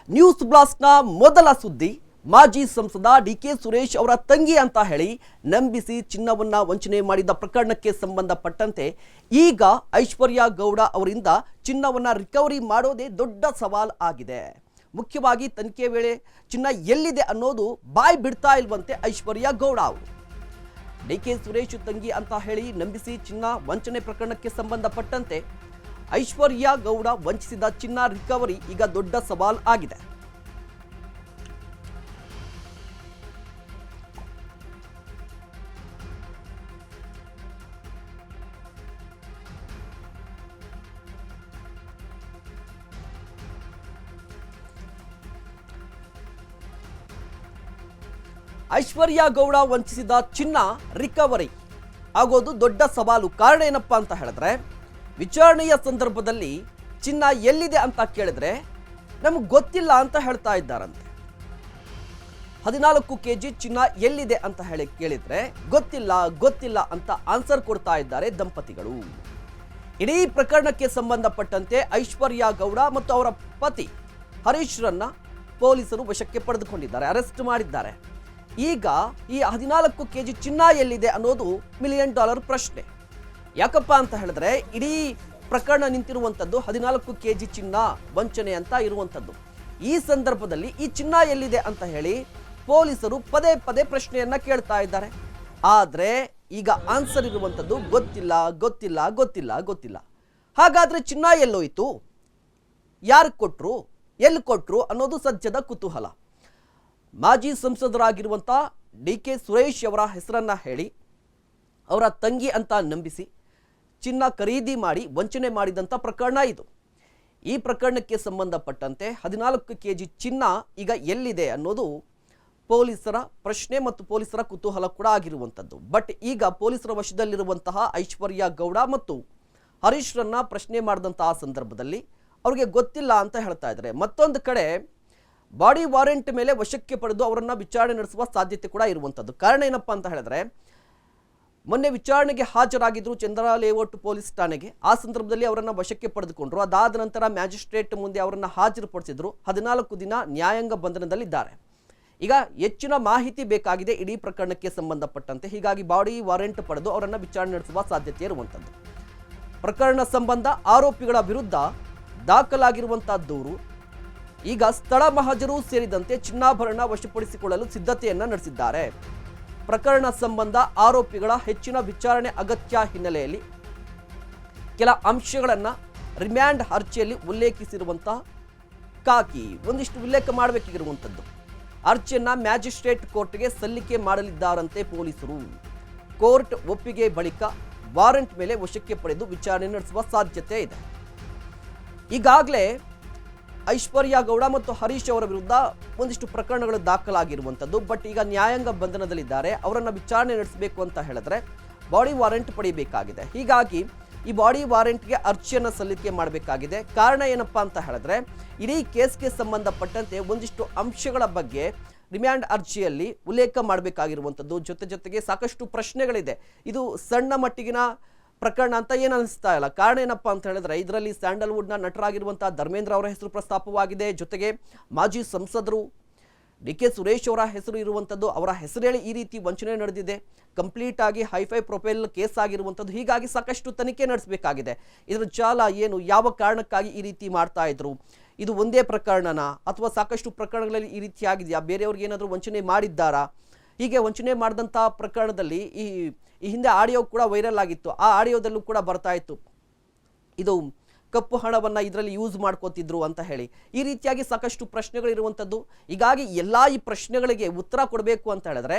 News ಬ್ಲಾಸ್ಟ್ನ ಮೊದಲ ಸುದ್ದಿ ಮಾಜಿ ಸಂಸದ ಡಿಕೆ ಸುರೇಶ್ ಅವರ ತಂಗಿ ಅಂತ ಹೇಳಿ ನಂಬಿಸಿ ಚಿನ್ನವನ್ನ ವಂಚನೆ ಮಾಡಿದ ಪ್ರಕರಣಕ್ಕೆ ಸಂಬಂಧಪಟ್ಟಂತೆ ಈಗ ಐಶ್ವರ್ಯ ಗೌಡ ಅವರಿಂದ ಚಿನ್ನವನ್ನ ರಿಕವರಿ ಮಾಡೋದೇ ದೊಡ್ಡ ಸವಾಲ್ ಆಗಿದೆ. ಮುಖ್ಯವಾಗಿ ತನಿಖೆ ವೇಳೆ ಚಿನ್ನ ಎಲ್ಲಿದೆ ಅನ್ನೋದು ಬಾಯಿ ಬಿಡ್ತಾ ಇಲ್ವಂತೆ ಐಶ್ವರ್ಯ ಗೌಡ ಅವರು. ಡಿಕೆ ಸುರೇಶ್ ತಂಗಿ ಅಂತ ಹೇಳಿ ನಂಬಿಸಿ ಚಿನ್ನ ವಂಚನೆ ಪ್ರಕರಣಕ್ಕೆ ಸಂಬಂಧಪಟ್ಟಂತೆ ಐಶ್ವರ್ಯ ಗೌಡ ವಂಚಿಸಿದ ಚಿನ್ನ ರಿಕವರಿ ಈಗ ದೊಡ್ಡ ಸವಾಲ್ ಆಗಿದೆ. ಐಶ್ವರ್ಯ ಗೌಡ ವಂಚಿಸಿದ ಚಿನ್ನ ರಿಕವರಿ ಆಗೋದು ದೊಡ್ಡ ಸವಾಲು. ಕಾರಣ ಏನಪ್ಪಾ ಅಂತ ಹೇಳಿದ್ರೆ, ವಿಚಾರಣೆಯ ಸಂದರ್ಭದಲ್ಲಿ ಚಿನ್ನ ಎಲ್ಲಿದೆ ಅಂತ ಕೇಳಿದ್ರೆ ನಮಗೆ ಗೊತ್ತಿಲ್ಲ ಅಂತ ಹೇಳ್ತಾ ಇದ್ದಾರಂತೆ. 14 kg ಚಿನ್ನ ಎಲ್ಲಿದೆ ಅಂತ ಹೇಳಿ ಕೇಳಿದ್ರೆ ಗೊತ್ತಿಲ್ಲ ಅಂತ ಆನ್ಸರ್ ಕೊಡ್ತಾ ಇದ್ದಾರೆ ದಂಪತಿಗಳು. ಇಡೀ ಪ್ರಕರಣಕ್ಕೆ ಸಂಬಂಧಪಟ್ಟಂತೆ ಐಶ್ವರ್ಯ ಗೌಡ ಮತ್ತು ಅವರ ಪತಿ ಹರೀಶ್ರನ್ನ ಪೊಲೀಸರು ವಶಕ್ಕೆ ಪಡೆದುಕೊಂಡಿದ್ದಾರೆ, ಅರೆಸ್ಟ್ ಮಾಡಿದ್ದಾರೆ. ಈಗ ಈ 14 kg ಚಿನ್ನ ಎಲ್ಲಿದೆ ಅನ್ನೋದು $1 ಮಿಲಿಯನ್ ಪ್ರಶ್ನೆ. ಯಾಕಪ್ಪ ಅಂತ ಹೇಳಿದ್ರೆ, ಇಡೀ ಪ್ರಕರಣ ನಿಂತಿರುವಂಥದ್ದು 14 kg ಚಿನ್ನ ವಂಚನೆ ಅಂತ ಇರುವಂಥದ್ದು. ಈ ಸಂದರ್ಭದಲ್ಲಿ ಈ ಚಿನ್ನ ಎಲ್ಲಿದೆ ಅಂತ ಹೇಳಿ ಪೊಲೀಸರು ಪದೇ ಪದೇ ಪ್ರಶ್ನೆಯನ್ನ ಕೇಳ್ತಾ ಇದ್ದಾರೆ. ಆದ್ರೆ ಈಗ ಆನ್ಸರ್ ಇರುವಂಥದ್ದು ಗೊತ್ತಿಲ್ಲ. ಹಾಗಾದ್ರೆ ಚಿನ್ನ ಎಲ್ಲೋಯ್ತು, ಯಾರು ಕೊಟ್ರು, ಎಲ್ಲಿ ಕೊಟ್ರು ಅನ್ನೋದು ಸದ್ಯದ ಕುತೂಹಲ. ಮಾಜಿ ಸಂಸದರಾಗಿರುವಂಥ ಡಿಕೆ ಸುರೇಶ್ ಅವರ ಹೆಸರನ್ನ ಹೇಳಿ ಅವರ ತಂಗಿ ಅಂತ ನಂಬಿಸಿ ಚಿನ್ನ ಖರೀದಿ ಮಾಡಿ ವಂಚನೆ ಮಾಡಿದಂಥ ಪ್ರಕರಣ ಇದು. ಈ ಪ್ರಕರಣಕ್ಕೆ ಸಂಬಂಧಪಟ್ಟಂತೆ 14 kg ಚಿನ್ನ ಈಗ ಎಲ್ಲಿದೆ ಅನ್ನೋದು ಪೊಲೀಸರ ಪ್ರಶ್ನೆ ಮತ್ತು ಪೊಲೀಸರ ಕುತೂಹಲ ಕೂಡ ಆಗಿರುವಂಥದ್ದು. ಬಟ್ ಈಗ ಪೊಲೀಸರ ವಶದಲ್ಲಿರುವಂತಹ ಐಶ್ವರ್ಯ ಗೌಡ ಮತ್ತು ಹರೀಶ್ರನ್ನ ಪ್ರಶ್ನೆ ಮಾಡಿದಂತಹ ಸಂದರ್ಭದಲ್ಲಿ ಅವ್ರಿಗೆ ಗೊತ್ತಿಲ್ಲ ಅಂತ ಹೇಳ್ತಾ ಇದ್ದಾರೆ. ಮತ್ತೊಂದು ಕಡೆ ಬಾಡಿ ವಾರೆಂಟ್ ಮೇಲೆ ವಶಕ್ಕೆ ಪಡೆದು ಅವರನ್ನ ವಿಚಾರಣೆ ನಡೆಸುವ ಸಾಧ್ಯತೆ ಕೂಡ ಇರುವಂಥದ್ದು. ಕಾರಣ ಏನಪ್ಪಾ ಅಂತ ಹೇಳಿದ್ರೆ, ಮೊನ್ನೆ ವಿಚಾರಣೆಗೆ ಹಾಜರಾಗಿದ್ರು ಚಂದ್ರ ಲೇಔಟ್ ಪೊಲೀಸ್ ಠಾಣೆಗೆ. ಆ ಸಂದರ್ಭದಲ್ಲಿ ಅವರನ್ನ ವಶಕ್ಕೆ ಪಡೆದುಕೊಂಡ್ರು. ಅದಾದ ನಂತರ ಮ್ಯಾಜಿಸ್ಟ್ರೇಟ್ ಮುಂದೆ ಅವರನ್ನ ಹಾಜರುಪಡಿಸಿದ್ರು. 14 ದಿನ ನ್ಯಾಯಾಂಗ ಬಂಧನದಲ್ಲಿದ್ದಾರೆ. ಈಗ ಹೆಚ್ಚಿನ ಮಾಹಿತಿ ಬೇಕಾಗಿದೆ ಇಡೀ ಪ್ರಕರಣಕ್ಕೆ ಸಂಬಂಧಪಟ್ಟಂತೆ. ಹೀಗಾಗಿ ಬಾಡಿ ವಾರೆಂಟ್ ಪಡೆದು ಅವರನ್ನ ವಿಚಾರಣೆ ನಡೆಸುವ ಸಾಧ್ಯತೆ ಇರುವಂಥದ್ದು. ಪ್ರಕರಣ ಸಂಬಂಧ ಆರೋಪಿಗಳ ವಿರುದ್ಧ ದಾಖಲಾಗಿರುವಂತಹ ದೂರು ಈಗ ಸ್ಥಳ ಮಹಜರು ಸೇರಿದಂತೆ ಚಿನ್ನಾಭರಣ ವಶಪಡಿಸಿಕೊಳ್ಳಲು ಸಿದ್ಧತೆಯನ್ನ ನಡೆಸಿದ್ದಾರೆ. ಪ್ರಕರಣ ಸಂಬಂಧ ಆರೋಪಿಗಳ ಹೆಚ್ಚಿನ ವಿಚಾರಣೆ ಅಗತ್ಯ ಹಿನ್ನೆಲೆಯಲ್ಲಿ ಕೆಲ ಅಂಶಗಳನ್ನು ರಿಮ್ಯಾಂಡ್ ಅರ್ಜಿಯಲ್ಲಿ ಉಲ್ಲೇಖಿಸಿರುವಂತಹ ಕಾಕಿ ಒಂದಿಷ್ಟು ಉಲ್ಲೇಖ ಮಾಡಬೇಕಿರುವಂಥದ್ದು. ಅರ್ಜಿಯನ್ನ ಮ್ಯಾಜಿಸ್ಟ್ರೇಟ್ ಕೋರ್ಟ್ಗೆ ಸಲ್ಲಿಕೆ ಮಾಡಲಿದ್ದಾರಂತೆ ಪೊಲೀಸರು. ಕೋರ್ಟ್ ಒಪ್ಪಿಗೆ ಬಳಿಕ ವಾರೆಂಟ್ ಮೇಲೆ ವಶಕ್ಕೆ ಪಡೆದು ವಿಚಾರಣೆ ನಡೆಸುವ ಸಾಧ್ಯತೆ ಇದೆ. ಈಗಾಗಲೇ ಐಶ್ವರ್ಯ ಗೌಡ ಮತ್ತು ಹರೀಶ್ ಅವರ ವಿರುದ್ಧ ಒಂದಿಷ್ಟು ಪ್ರಕರಣಗಳು ದಾಖಲಾಗಿರುವಂಥದ್ದು. ಬಟ್ ಈಗ ನ್ಯಾಯಾಂಗ ಬಂಧನದಲ್ಲಿದ್ದಾರೆ. ಅವರನ್ನು ವಿಚಾರಣೆ ನಡೆಸಬೇಕು ಅಂತ ಹೇಳಿದ್ರೆ ಬಾಡಿ ವಾರೆಂಟ್ ಪಡೆಯಬೇಕಾಗಿದೆ. ಹೀಗಾಗಿ ಈ ಬಾಡಿ ವಾರೆಂಟ್ಗೆ ಅರ್ಜಿಯನ್ನು ಸಲ್ಲಿಕೆ ಮಾಡಬೇಕಾಗಿದೆ. ಕಾರಣ ಏನಪ್ಪಾ ಅಂತ ಹೇಳಿದ್ರೆ, ಇಡೀ ಕೇಸ್ಗೆ ಸಂಬಂಧಪಟ್ಟಂತೆ ಒಂದಿಷ್ಟು ಅಂಶಗಳ ಬಗ್ಗೆ ರಿಮ್ಯಾಂಡ್ ಅರ್ಜಿಯಲ್ಲಿ ಉಲ್ಲೇಖ ಮಾಡಬೇಕಾಗಿರುವಂಥದ್ದು. ಜೊತೆಗೆ ಸಾಕಷ್ಟು ಪ್ರಶ್ನೆಗಳಿದೆ. ಇದು ಸಣ್ಣ ಮಟ್ಟಿಗಿನ ಪ್ರಕರಣ ಅಂತ ಏನು ಅನಿಸ್ತಾ ಇಲ್ಲ. ಕಾರಣ ಏನಪ್ಪಾ ಅಂತ ಹೇಳಿದ್ರೆ, ಇದರಲ್ಲಿ ಸ್ಯಾಂಡಲ್ವುಡ್ನ ನಟರಾಗಿರುವಂತಹ ಧರ್ಮೇಂದ್ರ ಅವರ ಹೆಸರು ಪ್ರಸ್ತಾಪವಾಗಿದೆ. ಜೊತೆಗೆ ಮಾಜಿ ಸಂಸದರು ಡಿಕೆ ಸುರೇಶ್ ಅವರ ಹೆಸರು ಇರುವಂಥದ್ದು. ಅವರ ಹೆಸರು ಹೇಳಿ ಈ ರೀತಿ ವಂಚನೆ ನಡೆದಿದೆ. ಕಂಪ್ಲೀಟ್ ಆಗಿ ಹೈಫೈ ಪ್ರೊಫೈಲ್ ಕೇಸ್ ಆಗಿರುವಂಥದ್ದು. ಹೀಗಾಗಿ ಸಾಕಷ್ಟು ತನಿಖೆ ನಡೆಸಬೇಕಾಗಿದೆ. ಇದರ ಜಾಲ ಏನು, ಯಾವ ಕಾರಣಕ್ಕಾಗಿ ಈ ರೀತಿ ಮಾಡ್ತಾ ಇದ್ರು, ಇದು ಒಂದೇ ಪ್ರಕರಣನ ಅಥವಾ ಸಾಕಷ್ಟು ಪ್ರಕರಣಗಳಲ್ಲಿ ಈ ರೀತಿ ಆಗಿದೆಯಾ, ಬೇರೆಯವ್ರಿಗೆ ಏನಾದರೂ ವಂಚನೆ ಮಾಡಿದ್ದಾರಾ, ಹೀಗೆ ವಂಚನೆ ಮಾಡಿದಂಥ ಪ್ರಕರಣದಲ್ಲಿ ಈ ಹಿಂದೆ ಆಡಿಯೋ ಕೂಡ ವೈರಲ್ ಆಗಿತ್ತು. ಆ ಆಡಿಯೋದಲ್ಲೂ ಕೂಡ ಬರ್ತಾ ಇತ್ತು, ಇದು ಕಪ್ಪು ಹಣವನ್ನು ಇದರಲ್ಲಿ ಯೂಸ್ ಮಾಡ್ಕೋತಿದ್ರು ಅಂತ ಹೇಳಿ. ಈ ರೀತಿಯಾಗಿ ಸಾಕಷ್ಟು ಪ್ರಶ್ನೆಗಳಿರುವಂಥದ್ದು. ಹೀಗಾಗಿ ಈ ಪ್ರಶ್ನೆಗಳಿಗೆ ಉತ್ತರ ಕೊಡಬೇಕು ಅಂತ ಹೇಳಿದ್ರೆ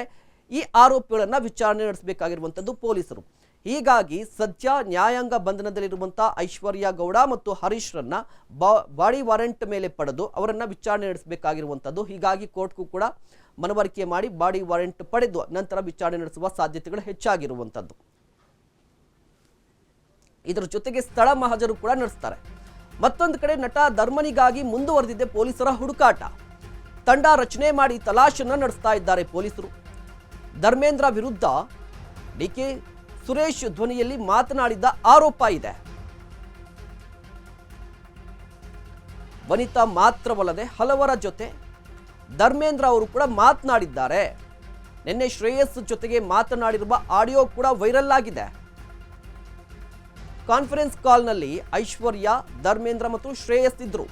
ಈ ಆರೋಪಿಗಳನ್ನು ವಿಚಾರಣೆ ನಡೆಸಬೇಕಾಗಿರುವಂಥದ್ದು ಪೊಲೀಸರು. ಹೀಗಾಗಿ ಸದ್ಯ ನ್ಯಾಯಾಂಗ ಬಂಧನದಲ್ಲಿರುವಂಥ ಐಶ್ವರ್ಯ ಗೌಡ ಮತ್ತು ಹರೀಶ್ರನ್ನ ಬಾಡಿ ವಾರೆಂಟ್ ಮೇಲೆ ಪಡೆದು ಅವರನ್ನು ವಿಚಾರಣೆ ನಡೆಸಬೇಕಾಗಿರುವಂಥದ್ದು. ಹೀಗಾಗಿ ಕೋರ್ಟ್ಗೂ ಕೂಡ ಮನವರಿಕೆ ಮಾಡಿ ಬಾಡಿ ವಾರೆಂಟ್ ಪಡೆದು ನಂತರ ವಿಚಾರಣೆ ನಡೆಸುವ ಸಾಧ್ಯತೆಗಳು ಹೆಚ್ಚಾಗಿರುವಂಥದ್ದು. ಇದರ ಜೊತೆಗೆ ಸ್ಥಳ ಮಹಜರು ಕೂಡ ನಡೆಸ್ತಾರೆ. ಮತ್ತೊಂದು ಕಡೆ ನಟ ಧರ್ಮನಿಗಾಗಿ ಮುಂದುವರೆದಿದೆ ಪೊಲೀಸರ ಹುಡುಕಾಟ. ತಂಡ ರಚನೆ ಮಾಡಿ ತಲಾಶನ್ನ ನಡೆಸ್ತಾ ಇದ್ದಾರೆ ಪೊಲೀಸರು. ಧರ್ಮೇಂದ್ರ ವಿರುದ್ಧ ಡಿಕೆ ಸುರೇಶ್ ಧ್ವನಿಯಲ್ಲಿ ಮಾತನಾಡಿದ ಆರೋಪ ಇದೆ. ವನಿತಾ ಮಾತ್ರವಲ್ಲದೆ ಹಲವರ ಜೊತೆ ಧರ್ಮೇಂದ್ರ ಅವರು ಕೂಡ ಮಾತನಾಡಿದ್ದಾರೆ. ನಿನ್ನೆ ಶ್ರೇಯಸ್ ಜೊತೆಗೆ ಮಾತನಾಡಿರುವ ಆಡಿಯೋ ಕೂಡ ವೈರಲ್ ಆಗಿದೆ. ಕಾನ್ಫರೆನ್ಸ್ ಕಾಲ್ನಲ್ಲಿ ಐಶ್ವರ್ಯ, ಧರ್ಮೇಂದ್ರ ಮತ್ತು ಶ್ರೇಯಸ್ ಇದ್ರು.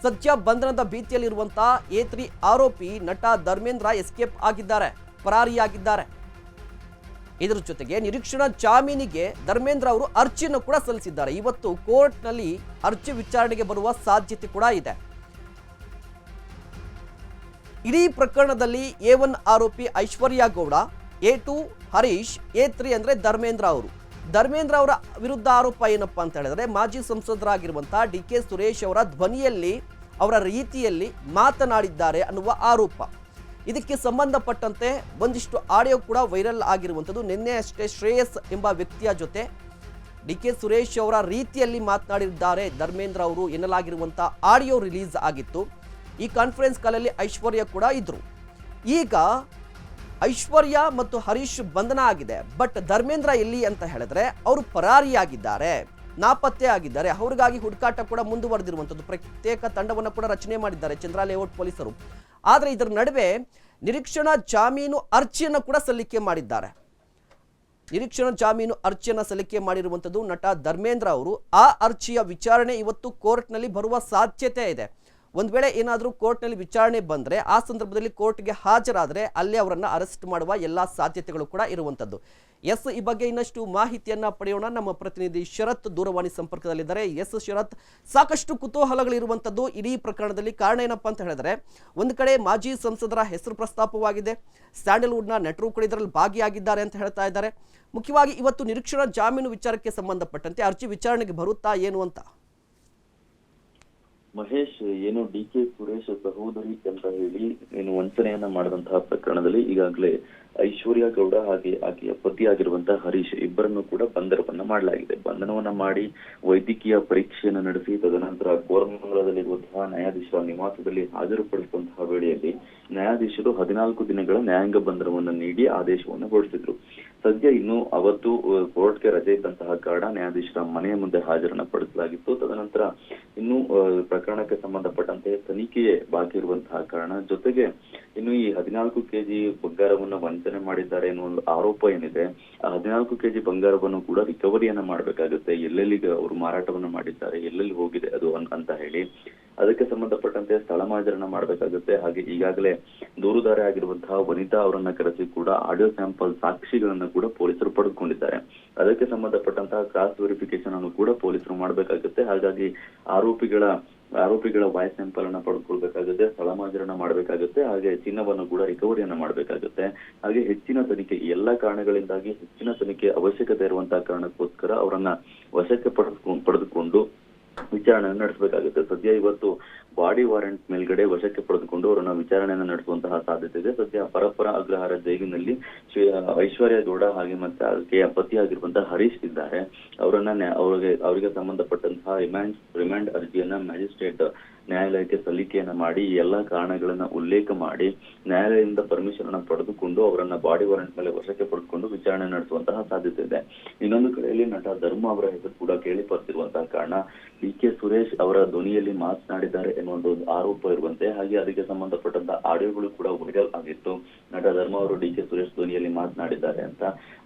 ಸದ್ಯ ಬಂಧನದ ಭೀತಿಯಲ್ಲಿರುವಂತಹ A3 ಆರೋಪಿ ನಟ ಧರ್ಮೇಂದ್ರ ಎಸ್ಕೇಪ್ ಆಗಿದ್ದಾರೆ, ಪರಾರಿಯಾಗಿದ್ದಾರೆ. ಇದರ ಜೊತೆಗೆ ನಿರೀಕ್ಷಣಾ ಜಾಮೀನಿಗೆ ಧರ್ಮೇಂದ್ರ ಅವರು ಅರ್ಜಿಯನ್ನು ಕೂಡ ಸಲ್ಲಿಸಿದ್ದಾರೆ. ಇವತ್ತು ಕೋರ್ಟ್ನಲ್ಲಿ ಅರ್ಜಿ ವಿಚಾರಣೆಗೆ ಬರುವ ಸಾಧ್ಯತೆ ಕೂಡ ಇದೆ. ಇಡೀ ಪ್ರಕರಣದಲ್ಲಿ A1 ಆರೋಪಿ ಐಶ್ವರ್ಯ ಗೌಡ, A2 ಹರೀಶ್, A3 ಅಂದ್ರೆ ಧರ್ಮೇಂದ್ರ ಅವರು. ಧರ್ಮೇಂದ್ರ ಅವರ ವಿರುದ್ಧ ಆರೋಪ ಏನಪ್ಪಾ ಅಂತ ಹೇಳಿದ್ರೆ, ಮಾಜಿ ಸಂಸದರಾಗಿರುವಂತಹ DK ಸುರೇಶ್ ಅವರ ಧ್ವನಿಯಲ್ಲಿ, ಅವರ ರೀತಿಯಲ್ಲಿ ಮಾತನಾಡಿದ್ದಾರೆ ಅನ್ನುವ ಆರೋಪ. ಇದಕ್ಕೆ ಸಂಬಂಧಪಟ್ಟಂತೆ ಒಂದಿಷ್ಟು ಆಡಿಯೋ ಕೂಡ ವೈರಲ್ ಆಗಿರುವಂಥದ್ದು. ನಿನ್ನೆ ಅಷ್ಟೇ ಶ್ರೇಯಸ್ ಎಂಬ ವ್ಯಕ್ತಿಯ ಜೊತೆ DK ಸುರೇಶ್ ಅವರ ರೀತಿಯಲ್ಲಿ ಮಾತನಾಡಿದ್ದಾರೆ ಧರ್ಮೇಂದ್ರ ಅವರು ಎನ್ನಲಾಗಿರುವಂಥ ಆಡಿಯೋ ರಿಲೀಸ್ ಆಗಿತ್ತು. ಈ ಕಾನ್ಫರೆನ್ಸ್ ಕಾಲಲ್ಲಿ ಐಶ್ವರ್ಯ ಕೂಡ ಇದ್ರು. ಈಗ ಐಶ್ವರ್ಯ ಮತ್ತು ಹರೀಶ್ ಬಂಧನ ಆಗಿದೆ. ಬಟ್ ಧರ್ಮೇಂದ್ರ ಎಲ್ಲಿ ಅಂತ ಹೇಳಿದ್ರೆ ಅವರು ಪರಾರಿಯಾಗಿದ್ದಾರೆ, ನಾಪತ್ತೆ ಆಗಿದ್ದಾರೆ. ಅವ್ರಿಗಾಗಿ ಹುಡುಕಾಟ ಕೂಡ ಮುಂದುವರೆದಿರುವಂಥದ್ದು. ಪ್ರತ್ಯೇಕ ತಂಡವನ್ನು ಕೂಡ ರಚನೆ ಮಾಡಿದ್ದಾರೆ ಚಂದ್ರ ಲೇಔಟ್ ಪೊಲೀಸರು. ಆದರೆ ಇದರ ನಡುವೆ ನಿರೀಕ್ಷಣಾ ಜಾಮೀನು ಅರ್ಜಿಯನ್ನು ಕೂಡ ಸಲ್ಲಿಕೆ ಮಾಡಿದ್ದಾರೆ. ನಿರೀಕ್ಷಣಾ ಜಾಮೀನು ಅರ್ಜಿಯನ್ನು ಸಲ್ಲಿಕೆ ಮಾಡಿರುವಂಥದ್ದು ನಟ ಧರ್ಮೇಂದ್ರ ಅವರು. ಆ ಅರ್ಜಿಯ ವಿಚಾರಣೆ ಇವತ್ತು ಕೋರ್ಟ್ನಲ್ಲಿ ಬರುವ ಸಾಧ್ಯತೆ ಇದೆ. ಒಂದು ವೇಳೆ ಏನಾದರೂ ಕೋರ್ಟ್ನಲ್ಲಿ ವಿಚಾರಣೆ ಬಂದರೆ ಆ ಸಂದರ್ಭದಲ್ಲಿ ಕೋರ್ಟ್ಗೆ ಹಾಜರಾದರೆ ಅಲ್ಲಿ ಅವರನ್ನು ಅರೆಸ್ಟ್ ಮಾಡುವ ಎಲ್ಲ ಸಾಧ್ಯತೆಗಳು ಕೂಡ ಇರುವಂಥದ್ದು. ಎಸ್, ಈ ಬಗ್ಗೆ ಇನ್ನಷ್ಟು ಮಾಹಿತಿಯನ್ನು ಪಡೆಯೋಣ. ನಮ್ಮ ಪ್ರತಿನಿಧಿ ಶರತ್ ದೂರವಾಣಿ ಸಂಪರ್ಕದಲ್ಲಿದ್ದಾರೆ. ಎಸ್ ಶರತ್, ಸಾಕಷ್ಟು ಕುತೂಹಲಗಳಿರುವಂಥದ್ದು ಇಡೀ ಪ್ರಕರಣದಲ್ಲಿ. ಕಾರಣ ಏನಪ್ಪಾ ಅಂತ ಹೇಳಿದ್ರೆ, ಒಂದು ಕಡೆ ಮಾಜಿ ಸಂಸದರ ಹೆಸರು ಪ್ರಸ್ತಾಪವಾಗಿದೆ, ಸ್ಯಾಂಡಲ್ವುಡ್ನ ನಟರು ಕೂಡ ಇದರಲ್ಲಿ ಭಾಗಿಯಾಗಿದ್ದಾರೆ ಅಂತ ಹೇಳ್ತಾ ಇದ್ದಾರೆ. ಮುಖ್ಯವಾಗಿ ಇವತ್ತು ನಿರೀಕ್ಷಣಾ ಜಾಮೀನು ವಿಚಾರಕ್ಕೆ ಸಂಬಂಧಪಟ್ಟಂತೆ ಅರ್ಜಿ ವಿಚಾರಣೆಗೆ ಬರುತ್ತಾ ಏನು ಅಂತ? ಮಹೇಶ್, ಏನು DK ಸುರೇಶ್ ಸಹೋದರಿ ಅಂತ ಹೇಳಿ ಏನು ವಂಚನೆಯನ್ನ ಮಾಡಿದಂತಹ ಪ್ರಕರಣದಲ್ಲಿ ಈಗಾಗಲೇ ಐಶ್ವರ್ಯ ಗೌಡ ಹಾಗೆ ಆಕೆಯ ಪತಿಯಾಗಿರುವಂತಹ ಹರೀಶ್ ಇಬ್ಬರನ್ನು ಕೂಡ ಬಂಧನವನ್ನ ಮಾಡಲಾಗಿದೆ. ಬಂಧನವನ್ನ ಮಾಡಿ ವೈದ್ಯಕೀಯ ಪರೀಕ್ಷೆಯನ್ನು ನಡೆಸಿ ತದನಂತರ ಕೋರಮಂಗಲದಲ್ಲಿರುವಂತಹ ನ್ಯಾಯಾಧೀಶರ ನಿವಾಸದಲ್ಲಿ ಹಾಜರುಪಡಿಸುವಂತಹ ವೇಳೆಯಲ್ಲಿ ನ್ಯಾಯಾಧೀಶರು 14 ದಿನಗಳ ನ್ಯಾಯಾಂಗ ಬಂಧನವನ್ನು ನೀಡಿ ಆದೇಶವನ್ನು ಹೊರಡಿಸಿದ್ರು. ಸದ್ಯ ಇನ್ನು ಅವತ್ತು ಕೋರ್ಟ್ಗೆ ರಜೆ ಇದ್ದಂತಹ ಕಾರಣ ನ್ಯಾಯಾಧೀಶರ ಮನೆಯ ಮುಂದೆ ಹಾಜರನ್ನ ಪಡಿಸಲಾಗಿತ್ತು. ತದನಂತರ ಇನ್ನು ಪ್ರಕರಣಕ್ಕೆ ಸಂಬಂಧಪಟ್ಟಂತೆ ತನಿಖೆಯೇ ಬಾಕಿ ಇರುವಂತಹ ಕಾರಣ, ಜೊತೆಗೆ ಇನ್ನು ಈ 14 kg ಬಂಗಾರವನ್ನು ವಂಚನೆ ಮಾಡಿದ್ದಾರೆ ಎನ್ನುವ ಒಂದು ಆರೋಪ ಏನಿದೆ, ಆ 14 kg ಬಂಗಾರವನ್ನು ಕೂಡ ರಿಕವರಿಯನ್ನ ಮಾಡಬೇಕಾಗುತ್ತೆ. ಎಲ್ಲೆಲ್ಲಿ ಅವರು ಮಾರಾಟವನ್ನು ಮಾಡಿದ್ದಾರೆ, ಎಲ್ಲೆಲ್ಲಿ ಹೋಗಿದೆ ಅದು ಅಂತ ಹೇಳಿ ಅದಕ್ಕೆ ಸಂಬಂಧಪಟ್ಟಂತೆ ಸ್ಥಳ ಮಾಜರನ್ನ ಮಾಡಬೇಕಾಗುತ್ತೆ. ಹಾಗೆ ಈಗಾಗಲೇ ದೂರುದಾರ ಆಗಿರುವಂತಹ ವನಿತಾ ಅವರನ್ನ ಕರೆಸಿ ಕೂಡ ಆಡಿಯೋ ಸ್ಯಾಂಪಲ್ ಸಾಕ್ಷಿಗಳನ್ನ ಕೂಡ ಪೊಲೀಸರು ಪಡೆದುಕೊಂಡಿದ್ದಾರೆ. ಅದಕ್ಕೆ ಸಂಬಂಧಪಟ್ಟಂತಹ ಕ್ರಾಸ್ ವೆರಿಫಿಕೇಶನ್ ಅನ್ನು ಕೂಡ ಪೊಲೀಸರು ಮಾಡಬೇಕಾಗುತ್ತೆ. ಹಾಗಾಗಿ ಆರೋಪಿಗಳ ವಾಯ್ಸ್ ಸ್ಯಾಂಪಲ್ ಅನ್ನ ಪಡೆದುಕೊಳ್ಬೇಕಾಗುತ್ತೆ, ಸ್ಥಳ ಮಾಜರನ್ನ ಮಾಡಬೇಕಾಗುತ್ತೆ, ಹಾಗೆ ಚಿನ್ನವನ್ನು ಕೂಡ ರಿಕವರಿಯನ್ನ ಮಾಡಬೇಕಾಗುತ್ತೆ. ಹಾಗೆ ಹೆಚ್ಚಿನ ತನಿಖೆ, ಎಲ್ಲಾ ಕಾರಣಗಳಿಂದಾಗಿ ಹೆಚ್ಚಿನ ತನಿಖೆ ಅವಶ್ಯಕತೆ ಇರುವಂತಹ ಕಾರಣಕ್ಕೋಸ್ಕರ ಅವರನ್ನ ವಶಕ್ಕೆ ಪಡೆದುಕೊಂಡು ವಿಚಾರಣೆಯನ್ನು ನಡೆಸಬೇಕಾಗುತ್ತೆ. ಸದ್ಯ ಇವತ್ತು ಬಾಡಿ ವಾರೆಂಟ್ ಮೇಲ್ಗಡೆ ವಶಕ್ಕೆ ಪಡೆದುಕೊಂಡು ಅವರನ್ನ ವಿಚಾರಣೆಯನ್ನು ನಡೆಸುವಂತಹ ಸಾಧ್ಯತೆ ಇದೆ. ಸದ್ಯ ಪರಪ್ಪರ ಅಗ್ರಹಾರ ಜೈಲಿನಲ್ಲಿ ಐಶ್ವರ್ಯ ಗೌಡ ಹಾಗೆ ಮತ್ತೆ ಆಕೆಯ ಪತಿಯಾಗಿರುವಂತಹ ಹರೀಶ್ ಇದ್ದಾರೆ. ಅವರಿಗೆ ಸಂಬಂಧಪಟ್ಟಂತಹ ರಿಮ್ಯಾಂಡ್ ಅರ್ಜಿಯನ್ನ ಮ್ಯಾಜಿಸ್ಟ್ರೇಟ್ ನ್ಯಾಯಾಲಯಕ್ಕೆ ಸಲ್ಲಿಕೆಯನ್ನ ಮಾಡಿ ಎಲ್ಲಾ ಕಾರಣಗಳನ್ನ ಉಲ್ಲೇಖ ಮಾಡಿ ನ್ಯಾಯಾಲಯದಿಂದ ಪರ್ಮಿಷನ್ ಅನ್ನ ಪಡೆದುಕೊಂಡು ಅವರನ್ನ ಬಾಡಿ ವಾರೆಂಟ್ ಮೇಲೆ ವಶಕ್ಕೆ ಪಡೆದುಕೊಂಡು ವಿಚಾರಣೆ ನಡೆಸುವಂತಹ ಸಾಧ್ಯತೆ ಇದೆ. ಇನ್ನೊಂದು ಕಡೆಯಲ್ಲಿ ನಟ ಧರ್ಮ ಅವರ ಹೆಸರು ಕೂಡ ಕೇಳಿ ಬರ್ತಿರುವಂತಹ ಕಾರಣ DK ಸುರೇಶ್ ಅವರ ಧ್ವನಿಯಲ್ಲಿ ಮಾತನಾಡಿದ್ದಾರೆ ಎನ್ನುವ ಒಂದು ಆರೋಪ ಇರುವಂತೆ, ಹಾಗೆ ಅದಕ್ಕೆ ಸಂಬಂಧಪಟ್ಟಂತ ಆಡಿಯೋಗಳು ಕೂಡ ವೈರಲ್ ಆಗಿತ್ತು. ನಟ ಧರ್ಮ ಅವರು DK ಸುರೇಶ್ ಧ್ವನಿಯಲ್ಲಿ ಮಾತನಾಡಿದ್ದಾರೆ ಅಂತ.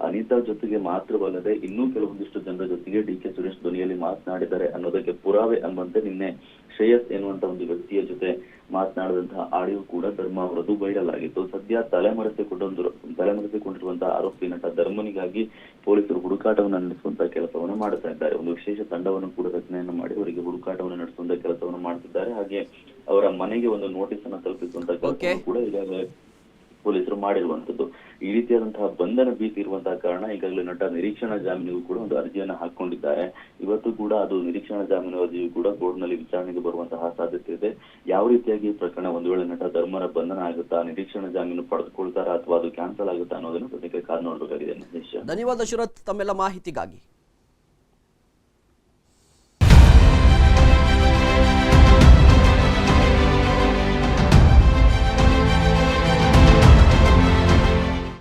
ಅನಿತಾ ಜೊತೆಗೆ ಮಾತ್ರವಲ್ಲದೆ ಇನ್ನೂ ಕೆಲವೊಂದಿಷ್ಟು ಜನರ ಜೊತೆಗೆ DK ಸುರೇಶ್ ಧ್ವನಿಯಲ್ಲಿ ಮಾತನಾಡಿದ್ದಾರೆ ಅನ್ನೋದಕ್ಕೆ ಪುರಾವೆ ಎಂಬಂತೆ ನಿನ್ನೆ ಶ್ರೇಯಸ್ ಎನ್ನುವಂತ ಒಂದು ವ್ಯಕ್ತಿಯ ಜೊತೆ ಮಾತನಾಡಿದಂತಹ ಆಡಿಯೋ ಕೂಡ ಧರ್ಮ ಅವರದು ವೈರಲ್ ಆಗಿತ್ತು. ಸದ್ಯ ತಲೆಮರೆಸಿಕೊಂಡಿರುವಂತಹ ಆರೋಪಿ ನಟ ಧರ್ಮನಿಗಾಗಿ ಪೊಲೀಸರು ಹುಡುಕಾಟವನ್ನು ನಡೆಸುವಂತಹ ಕೆಲಸವನ್ನು ಮಾಡ್ತಾ ಇದ್ದಾರೆ. ಒಂದು ವಿಶೇಷ ತಂಡವನ್ನು ಕೂಡ ರಚನೆಯನ್ನು ಮಾಡಿ ಅವರಿಗೆ ಹುಡುಕಾಟವನ್ನು ನಡೆಸುವಂತಹ ಕೆಲಸವನ್ನು ಮಾಡ್ತಿದ್ದಾರೆ. ಹಾಗೆ ಅವರ ಮನೆಗೆ ಒಂದು ನೋಟಿಸ್ ಅನ್ನು ತಲುಪಿಸುವಂತಹ ಕೆಲಸ ಕೂಡ ಈಗಾಗಲೇ ಪೊಲೀಸರು ಮಾಡಿರುವಂತದ್ದು. ಈ ರೀತಿಯಾದಂತಹ ಬಂಧನ ಭೀತಿ ಇರುವಂತಹ ಕಾರಣ ಈಗಾಗಲೇ ನಟ ನಿರೀಕ್ಷಣಾ ಜಾಮೀನಿಗೂ ಕೂಡ ಒಂದು ಅರ್ಜಿಯನ್ನು ಹಾಕೊಂಡಿದ್ದಾರೆ. ಇವತ್ತು ಕೂಡ ಅದು ನಿರೀಕ್ಷಣಾ ಜಾಮೀನು ಅರ್ಜಿಯು ಕೂಡ ಕೋರ್ಟ್ ನಲ್ಲಿ ವಿಚಾರಣೆಗೆ ಬರುವಂತಹ ಸಾಧ್ಯತೆ ಇದೆ. ಯಾವ ರೀತಿಯಾಗಿ ಪ್ರಕರಣ ಒಂದು ವೇಳೆ ನಟ ಧರ್ಮರ ಬಂಧನ ಆಗುತ್ತಾ, ನಿರೀಕ್ಷಣಾ ಜಾಮೀನು ಪಡೆದುಕೊಳ್ತಾರಾ ಅಥವಾ ಅದು ಕ್ಯಾನ್ಸಲ್ ಆಗುತ್ತಾ ಅನ್ನೋದನ್ನು ಸದ್ಯಕ್ಕೆ ಕಾದು ನೋಡಬೇಕಾಗಿದೆ. ಧನ್ಯವಾದ ಶರತ್ ತಮ್ಮೆಲ್ಲ ಮಾಹಿತಿಗಾಗಿ.